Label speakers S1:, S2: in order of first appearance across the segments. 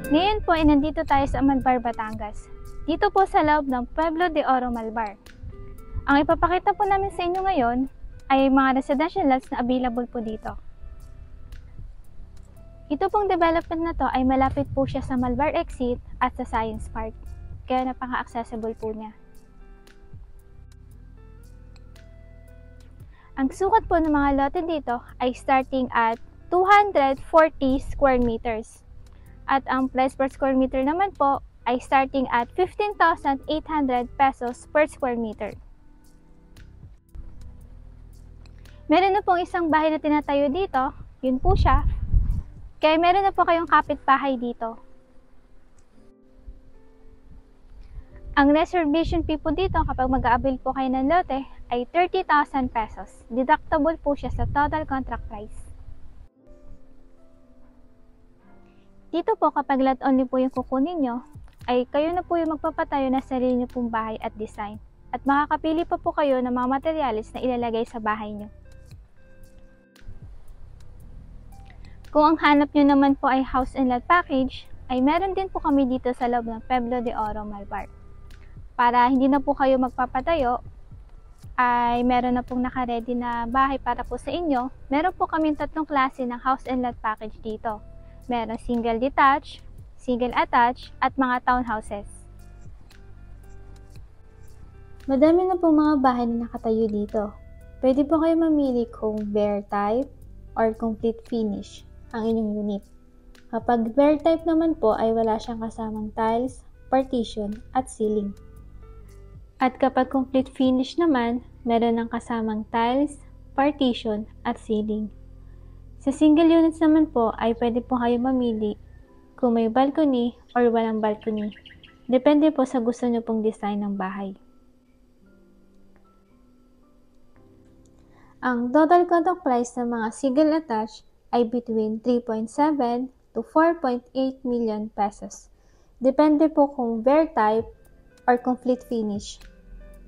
S1: Ngayon po ay nandito tayo sa Malvar, Batangas. Dito po sa loob ng Pueblo de Oro, Malvar. Ang ipapakita po namin sa inyo ngayon ay mga residential lots na available po dito. Ito pong development na to ay malapit po siya sa Malvar Exit at sa Science Park. Kaya napaka-accessible po niya. Ang sukat po ng mga lote dito ay starting at 240 square meters. At ang price per square meter naman po ay starting at 15,800 pesos per square meter. Meron na pong isang bahay na tinatayo dito, yun po siya. Kaya meron na po kayong kapitbahay dito. Ang reservation fee po dito kapag mag-a-avail po kayo ng lote ay 30,000 pesos. Deductible po siya sa total contract price. Dito po kapag lot only po yung kukunin nyo, ay kayo na po yung magpapatayo na sarili nyo pong bahay at design. At makakapili pa po kayo ng mga materials na ilalagay sa bahay nyo. Kung ang hanap nyo naman po ay house and lot package, ay meron din po kami dito sa loob ng Pueblo de Oro, Malvar. Para hindi na po kayo magpapatayo, ay meron na pong naka-ready na bahay para po sa inyo. Meron po kami tatlong klase ng house and lot package dito. Meron single detached, single attached, at mga townhouses. Madami na po mga bahay na nakatayo dito. Pwede po kayo mamili kung bare type or complete finish ang inyong unit. Kapag bare type naman po ay wala siyang kasamang tiles, partition, at ceiling. At kapag complete finish naman, meron ng kasamang tiles, partition, at ceiling. Sa single units naman po ay pwede po kayo mamili kung may balcony or walang balcony. Depende po sa gusto nyo pong design ng bahay. Ang total contract price ng mga single attached ay between 3.7 to 4.8 million pesos. Depende po kung bare type or complete finish.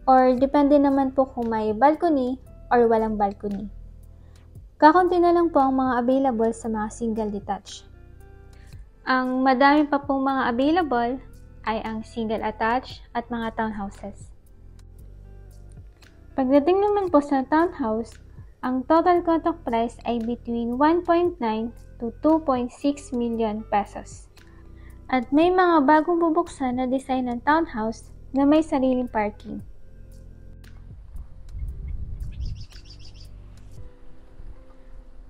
S1: Or depende naman po kung may balcony or walang balcony. Kakunti na lang po ang mga available sa mga single detached. Ang madami pa pong mga available ay ang single attached at mga townhouses. Pagdating naman po sa townhouse, ang total contract price ay between 1.9 to 2.6 million pesos. At may mga bagong bubuksan na design ng townhouse na may sariling parking.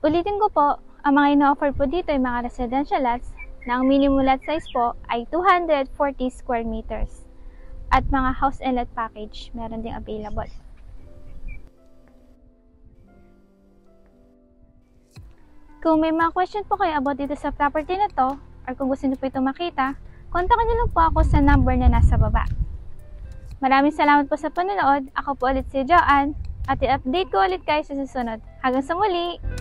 S1: Ulitin ko po, ang mga ino-offer po dito ay mga residential lots na ang minimum lot size po ay 240 square meters. At mga house and lot package, meron ding available. Kung may mga question po kayo about dito sa property na to, or kung gusto niyo po ito makita, kontakin niyo lang po ako sa number na nasa baba. Maraming salamat po sa panonood. Ako po ulit si Joanne at i-update ko ulit kayo sa susunod. Hanggang sa muli!